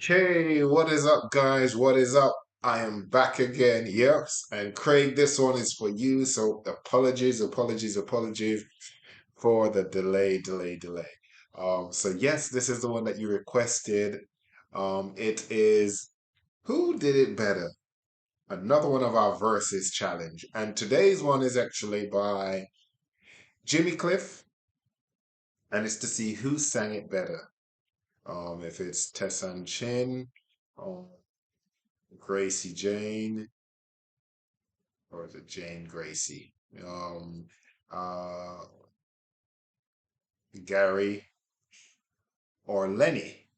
Hey, what is up, guys? What is up? I am back again. Yes, and Craig, this one is for you. So apologies for the delay. So yes, this is the one that you requested. It is Who Did It Better? Another one of our verses challenge. And today's one is actually by Jimmy Cliff, and it's to see who sang it better. If it's Tessanne Chin, um, Gracie Jane, or is it Jane Gracie? Uh, Gary or Lenny.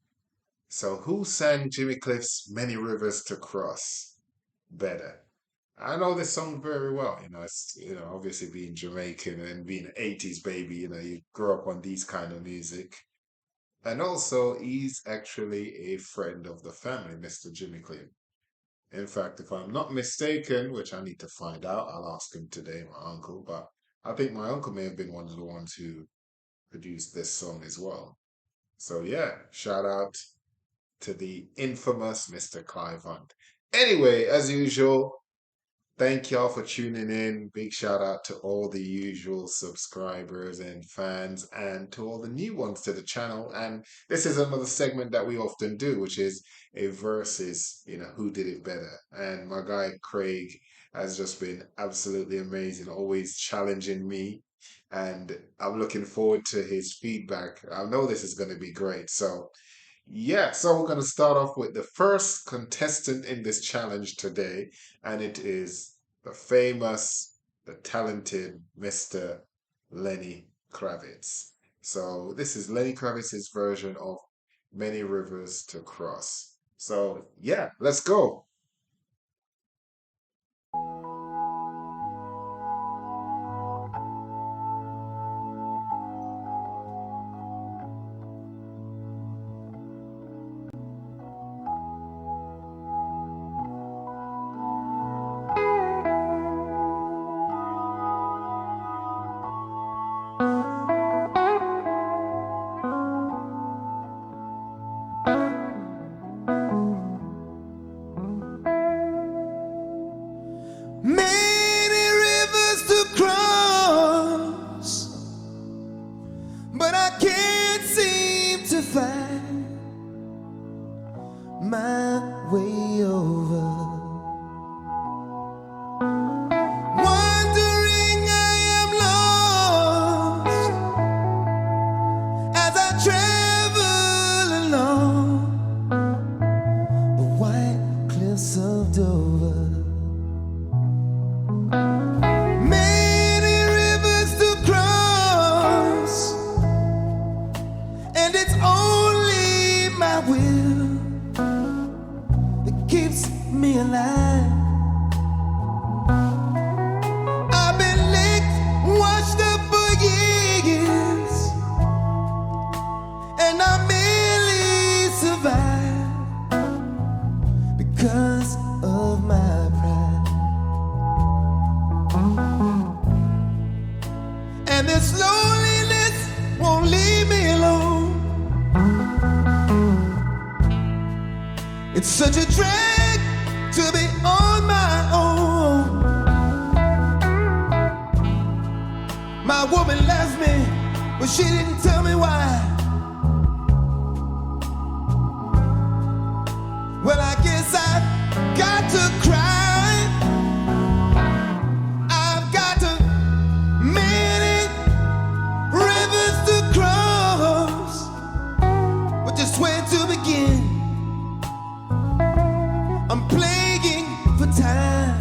So who sang Jimmy Cliff's Many Rivers to Cross better? I know this song very well. It's obviously being Jamaican and being an 80s baby, you grow up on these kind of music. And also he's actually a friend of the family, Mr. Jimmy Cliff. In fact, if I'm not mistaken, which I need to find out, I'll ask him today, my uncle, but I think my uncle may have been one of the ones who produced this song as well. So yeah, shout out to the infamous Mr. Clive Hunt. Anyway, as usual, thank y'all for tuning in. Big shout out to all the usual subscribers and fans and to all the new ones to the channel. And this is another segment that we often do, which is a versus, who did it better. And my guy Craig has just been absolutely amazing, always challenging me. And I'm looking forward to his feedback. I know this is going to be great. So yeah, so we're going to start off with the first contestant in this challenge today, and it is the talented Mr. Lenny Kravitz. So this is Lenny Kravitz's version of Many Rivers to Cross. So yeah, let's go. Many rivers to cross, but I can't seem to find my way over. Wondering I am lost as I travel along the white cliffs of Dover. Many rivers to cross, and it's only my will that keeps me alive. I've been licked, washed up for years, and I merely survive because of my pride. And this loneliness won't leave me alone. It's such a drag to be on my own. My woman left me, but she didn't tell me why. Well, I guess I've got to cry. I've got to many rivers to cross, but just where to begin? I'm plaguing for time.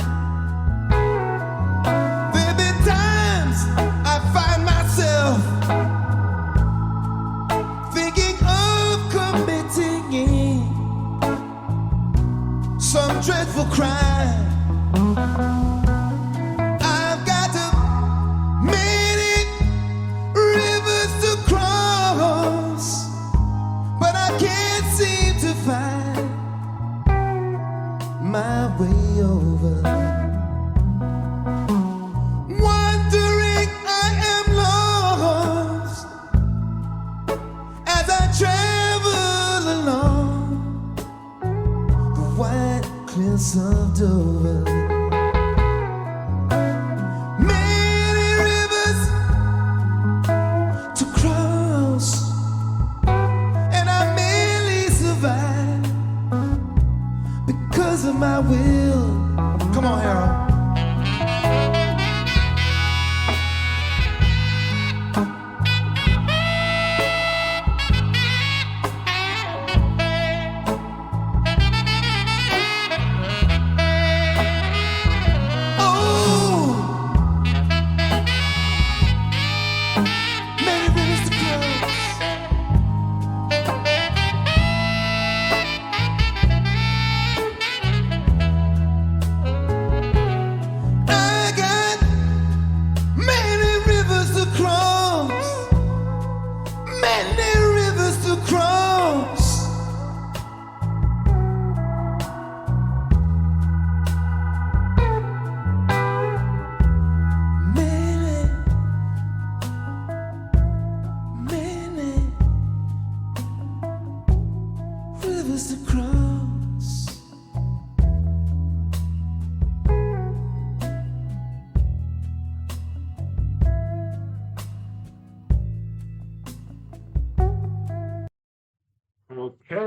There've been times I find myself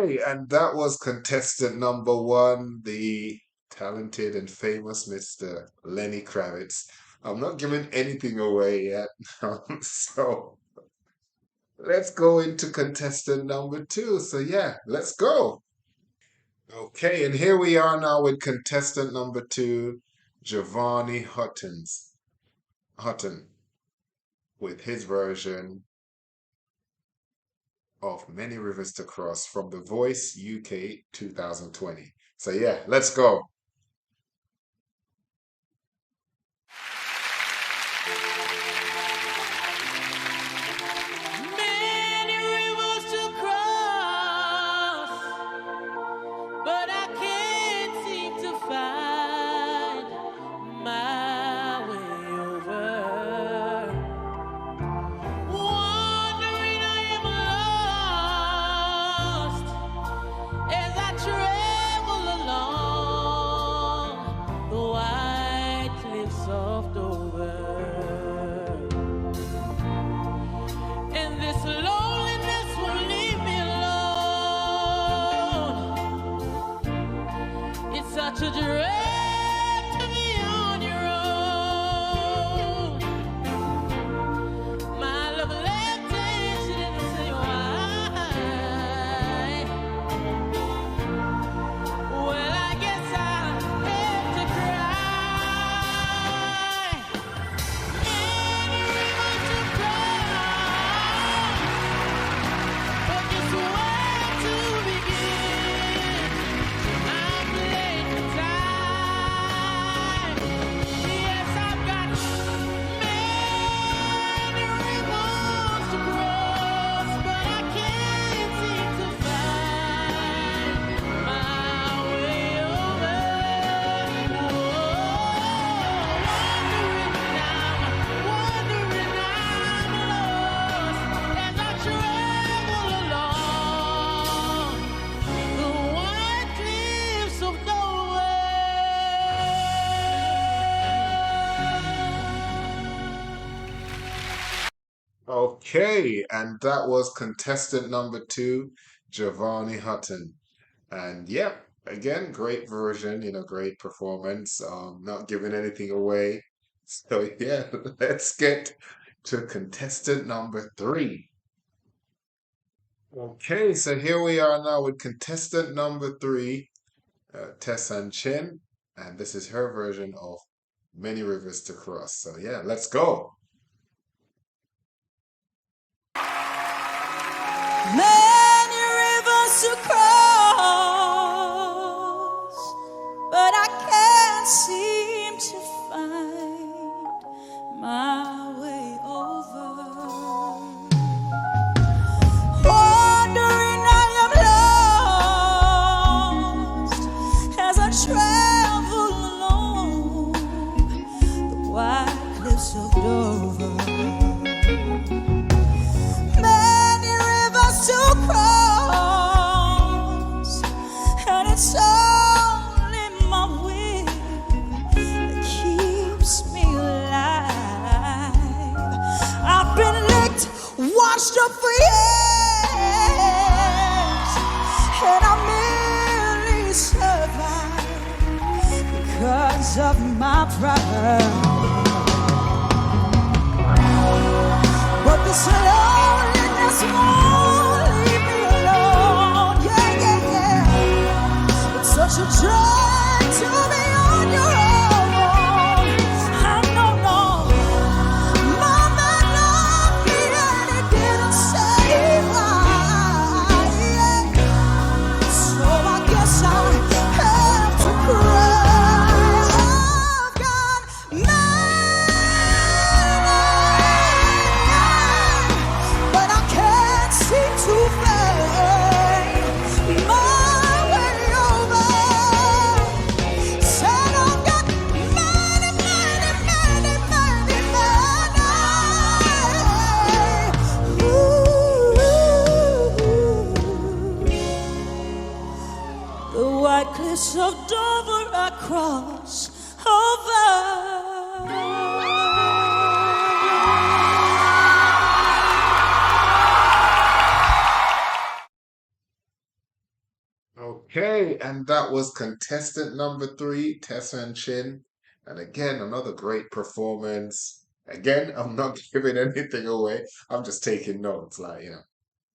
Okay, and that was contestant number one, the talented and famous Mr. Lenny Kravitz. I'm not giving anything away yet, so let's go into contestant number two. So yeah, let's go. Okay, and here we are now with contestant number two, Giovanni Hutton, with his version of Many Rivers to Cross from The Voice UK 2020. So yeah, let's go. Many rivers to cross, but I can't seem to find my way over. Wandering, I am lost as I travel along the white cliffs of Dover. And this loneliness won't leave me alone. It's such a drag to be on your own. My love left and she didn't say why. Well, I guess I have to cry. Many rivers to cross, but just where to begin? I'm late for time. Yes, I've got many rivers to cross, but I can't seem to find my way over. Wondering I'm lost as I travel along the white cliffs of Dover. Okay, and that was contestant number two, Giovanni Hutton. And yeah, again, great version, great performance. Not giving anything away. So yeah, let's get to contestant number three. Okay, so here we are now with contestant number three, Tessan Chin, and this is her version of Many Rivers to Cross. So yeah, let's go. Many rivers to cross, but I can't seem to find my way over. Wandering, I am lost as I travel along the white cliffs of Dover. Many rivers to cross, and it's only my will that keeps me alive. I've been licked, washed up for years, and I merely survive because of my pride. But this loneliness won't leave me alone. Yeah, yeah, yeah. It's such a joy to be on your own. I know, no. Mama loved me and it didn't say why. Yeah. So I guess I have to cry. I've got but I can't seem to find my way over. Okay, and that was contestant number 3, Tessa and Chin. And again, another great performance. Again, I'm not giving anything away. I'm just taking notes, like, a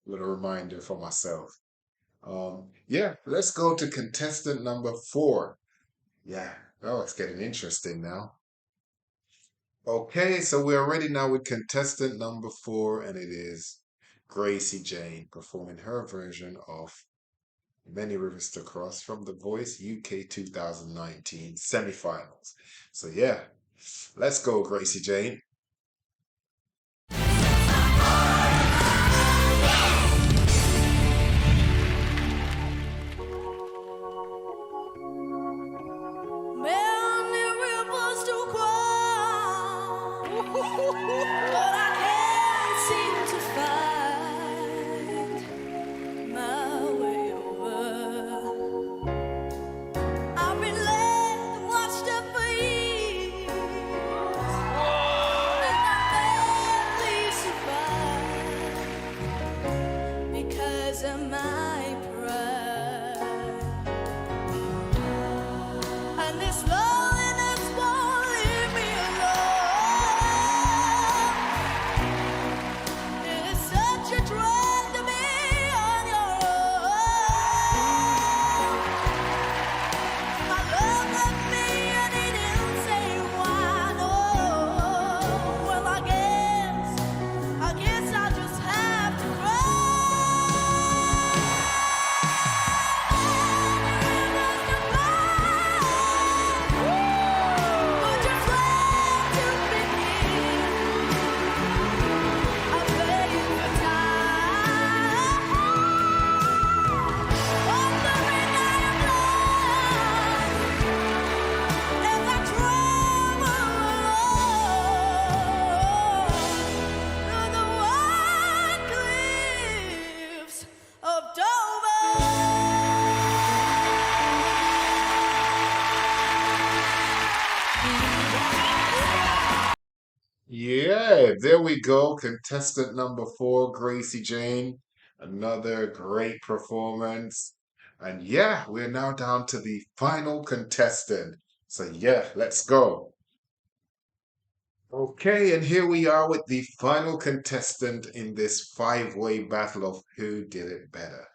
little reminder for myself. Yeah, let's go to contestant number 4. Yeah, oh, it's getting interesting now. Okay, so we're ready now with contestant number 4, and it is Gracie Jane performing her version of Many Rivers to Cross from The Voice UK 2019 semifinals. So yeah, let's go, Gracie Jane. Many rivers to cross, but I can't seem to find my way over. I've been led and watched it for years, and I barely survived because of my pride. And this loneliness won't leave me alone. It is such a drag to be on your own. My love left me and he didn't say why. No. Well, I guess I'll just have to cry. Of Dover. Yeah, there we go. Contestant number 4, Gracie Jane. Another great performance. And yeah, we're now down to the final contestant. So yeah, let's go. Okay, and here we are with the final contestant in this 5-way battle of who did it better.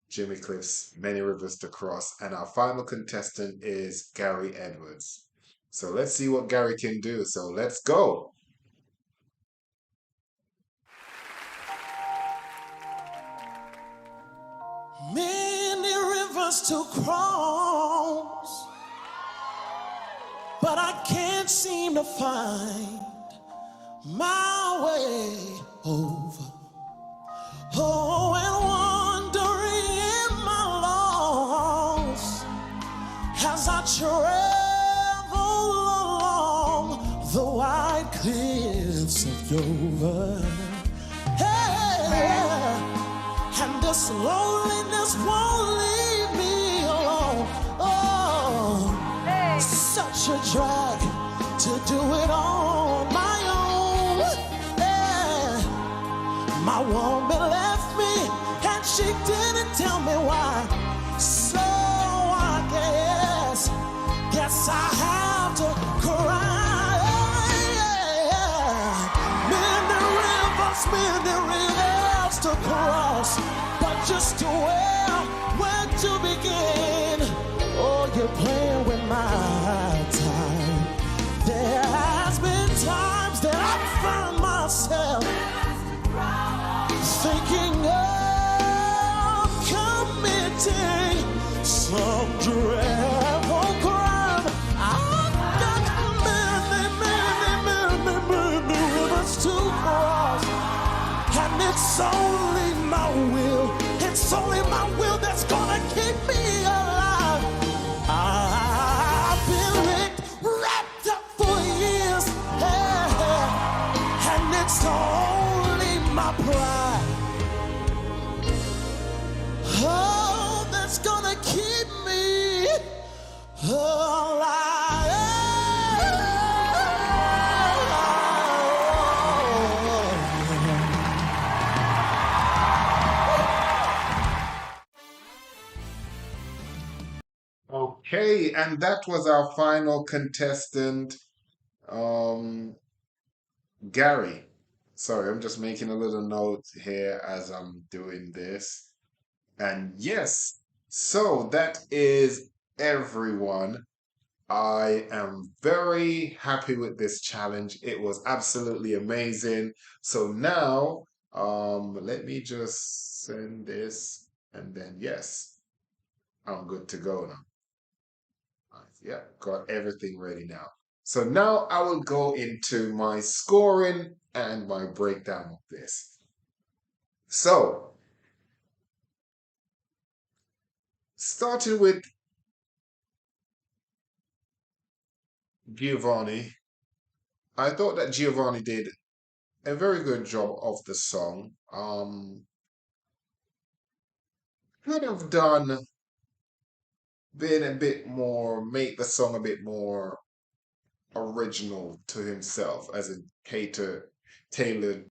Jimmy Cliff's Many Rivers to Cross, and our final contestant is Gary Edwards. So let's see what Gary can do. So let's go. Many rivers to cross, but I can't seem to find my way over. Oh, and wandering in my loss as I travel along the wide cliffs of Dover. Hey, and this loneliness won't leave me alone. Oh, such a drag to do it on my own. Yeah. My woman left me and she didn't tell me why. So I guess I have to cry. Many rivers to cross, but just to where to begin. Oh, you're playing with my time. There has been times that I found myself thinking of committing some dreadful crime. I've got many rivers to cross, and it's only my will that's gonna keep me alive. I've been wrapped up for years, and it's only my pride. Oh, that's gonna keep me alive. Okay, and that was our final contestant, um, Gary. Sorry, I'm just making a little note here as I'm doing this. And yes, so that is everyone. I am very happy with this challenge. It was absolutely amazing. So now, let me just send this, and then yes, I'm good to go now. Yeah, got everything ready now. So now I will go into my scoring and my breakdown of this. So, starting with Giovanni, I thought that Giovanni did a very good job of the song. Could have done been a bit more, make the song a bit more original to himself as a cater tailored.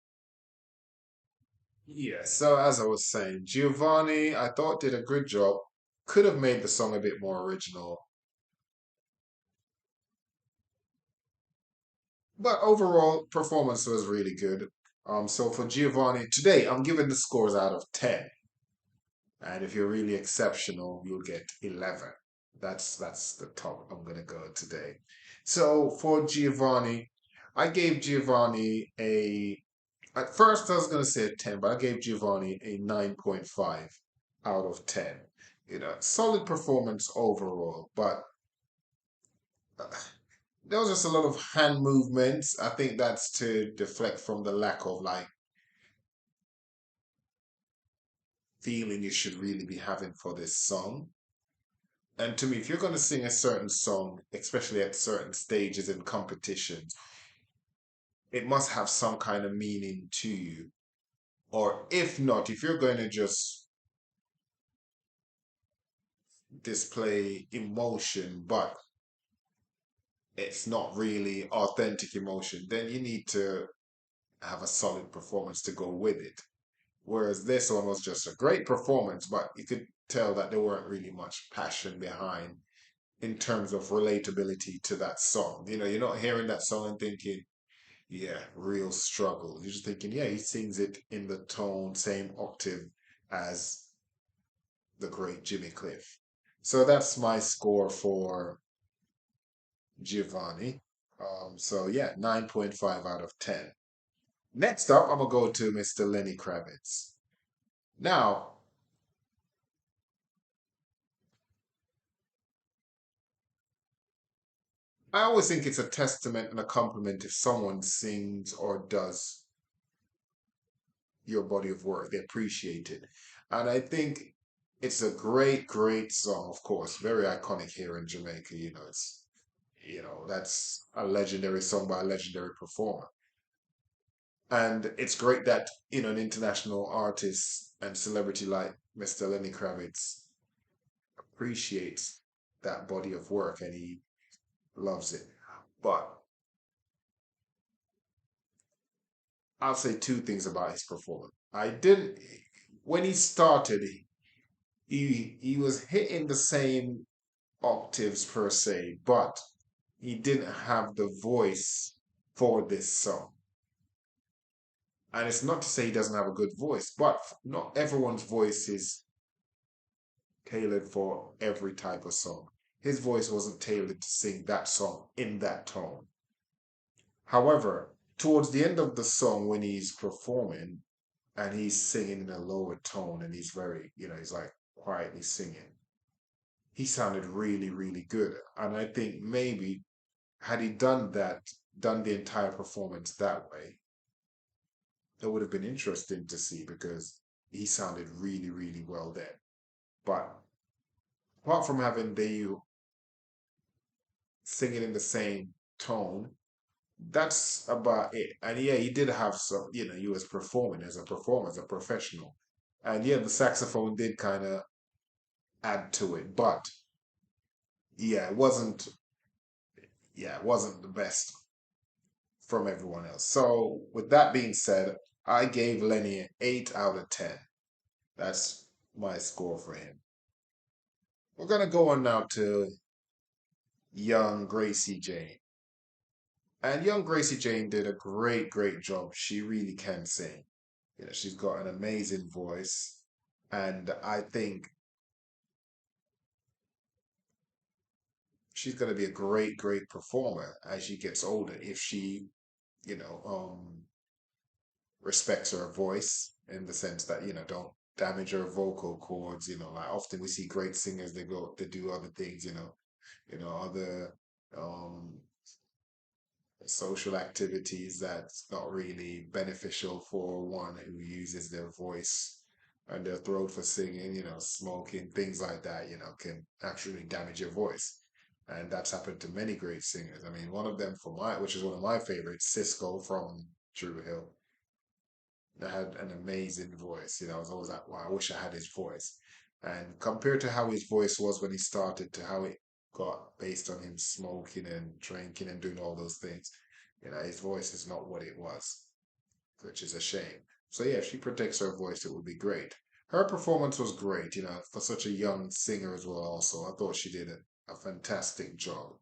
Yeah, so as I was saying, Giovanni, I thought did a good job. Could have made the song a bit more original. But overall, performance was really good. So for Giovanni, today I'm giving the scores out of 10. And if you're really exceptional, you'll get 11. That's the top I'm gonna go today. So for Giovanni, I gave Giovanni a at first I was gonna say a 10, but I gave Giovanni a 9.5 out of 10. Solid performance overall, but uh, there was just a lot of hand movements. I think that's to deflect from the lack of like feeling you should really be having for this song. And to me, if you're going to sing a certain song, especially at certain stages in competitions, it must have some kind of meaning to you. Or if not, if you're going to just display emotion, but it's not really authentic emotion, then you need to have a solid performance to go with it. Whereas this one was just a great performance, but you could tell that there weren't really much passion behind in terms of relatability to that song. You're not hearing that song and thinking, yeah, real struggle. You're just thinking, yeah, he sings it in the tone, same octave as the great Jimmy Cliff. So that's my score for Giovanni. So yeah, 9.5 out of 10. Next up, I'm gonna go to Mr. Lenny Kravitz. Now, I always think it's a testament and a compliment if someone sings or does your body of work. They appreciate it. And I think it's a great, great song, of course, very iconic here in Jamaica. That's a legendary song by a legendary performer. And it's great that, an international artist and celebrity like Mr. Lenny Kravitz appreciates that body of work and he loves it. But I'll say two things about his performance. I didn't, when he started, he was hitting the same octaves per se, but he didn't have the voice for this song. And it's not to say he doesn't have a good voice, but not everyone's voice is tailored for every type of song. His voice wasn't tailored to sing that song in that tone. However, towards the end of the song, when he's performing and he's singing in a lower tone and he's very, he's like quietly singing, he sounded really, really good. And I think maybe had he done that, done the entire performance that way, it would have been interesting to see because he sounded really, really well then. But apart from having the singing in the same tone, that's about it. And yeah, he did have some, he was performing as a performer, as a professional. And yeah, the saxophone did kind of add to it. But yeah, it wasn't the best from everyone else. So with that being said, I gave Lenny an 8 out of 10. That's my score for him. We're gonna go on now to young Gracie Jane. And young Gracie Jane did a great job. She really can sing. You know, she's got an amazing voice. And I think she's going to be a great performer as she gets older if she, you know, respects her voice in the sense that, you know, don't damage her vocal cords. You know, like often we see great singers, they do other things, other um social activities that's not really beneficial for one who uses their voice and their throat for singing, smoking, things like that, can actually damage your voice. And that's happened to many great singers. I mean, one of them which is one of my favorites, Cisco from True Hill, that had an amazing voice. I was always like, wow, I wish I had his voice. And compared to how his voice was when he started to how it got based on him smoking and drinking and doing all those things, his voice is not what it was, which is a shame. So yeah, if she protects her voice, it would be great. Her performance was great, for such a young singer as well. Also, I thought she did a fantastic job,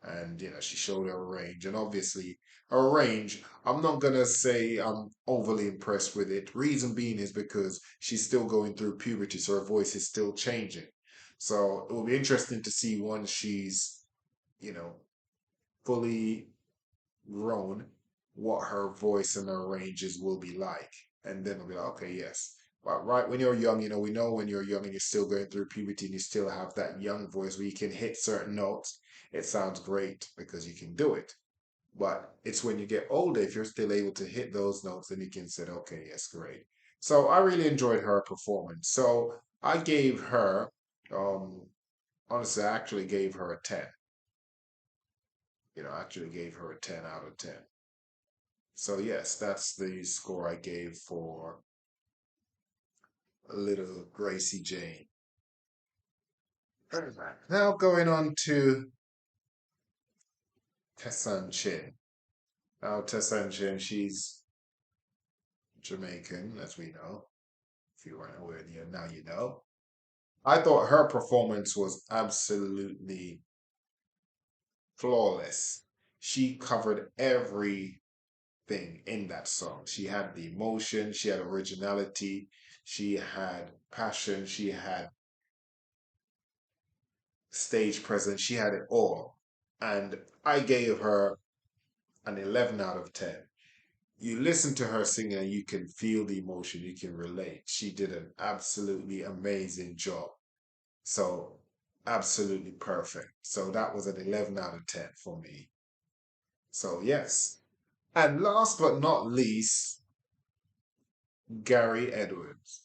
and she showed her range. And obviously, her range, I'm not gonna say I'm overly impressed with it. Reason being is because she's still going through puberty, so her voice is still changing. So it will be interesting to see once she's, you know, fully grown, what her voice and her ranges will be like. And then we'll be like, okay, yes. But right when you're young, we know when you're young and you're still going through puberty and you still have that young voice where you can hit certain notes, it sounds great because you can do it. But it's when you get older, if you're still able to hit those notes, then you can say, okay, yes, great. So I really enjoyed her performance. So I gave her, um, honestly, I actually gave her a 10. I actually gave her a 10 out of 10. So yes, that's the score I gave for little Gracie Jane. Now going on to Tessanne Chin. Now Tessanne Chin, she's Jamaican, as we know. If you weren't aware, now you know. I thought her performance was absolutely flawless. She covered everything in that song. She had the emotion, she had originality, she had passion, she had stage presence. She had it all. And I gave her an 11 out of 10. You listen to her singing and you can feel the emotion, you can relate. She did an absolutely amazing job. So, absolutely perfect. So, that was an 11 out of 10 for me. So, yes. And last but not least, Gary Edwards.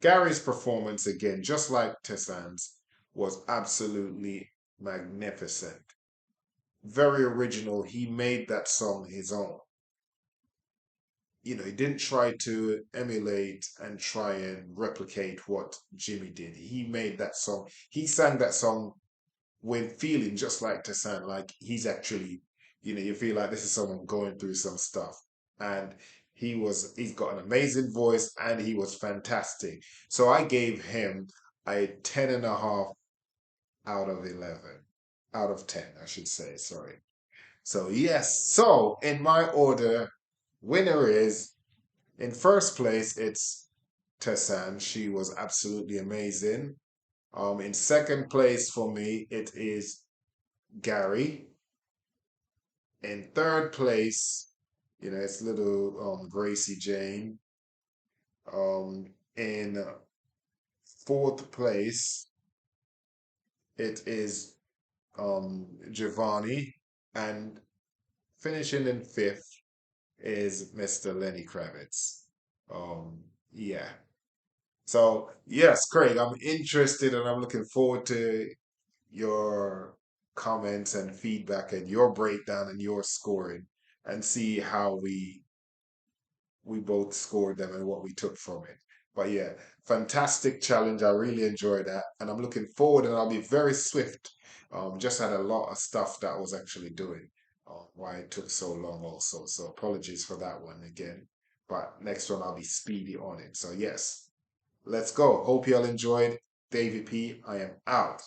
Gary's performance, again, just like Tessanne's, was absolutely magnificent. Very original. He made that song his own. He didn't try to emulate and try and replicate what Jimmy did. He made that song. He sang that song with feeling just like Tassan, like he's actually, you feel like this is someone going through some stuff. And he's got an amazing voice and he was fantastic. So I gave him a 10.5 out of 11, out of 10, I should say, sorry. So yes, so in my order, winner is in first place it's Tessanne. She was absolutely amazing. In second place for me it is Gary. In third place, it's little Gracie Jane. In fourth place, it is Giovanni, and finishing in fifth is Mr. Lenny Kravitz. Yeah. So yes, Craig, I'm interested and I'm looking forward to your comments and feedback and your breakdown and your scoring and see how we both scored them and what we took from it. But yeah, fantastic challenge. I really enjoyed that. And I'm looking forward and I'll be very swift. Just had a lot of stuff that I was actually doing. Why it took so long also. So apologies for that one again. But next one I'll be speedy on it. So yes, let's go. Hope you all enjoyed. Davey P, I am out.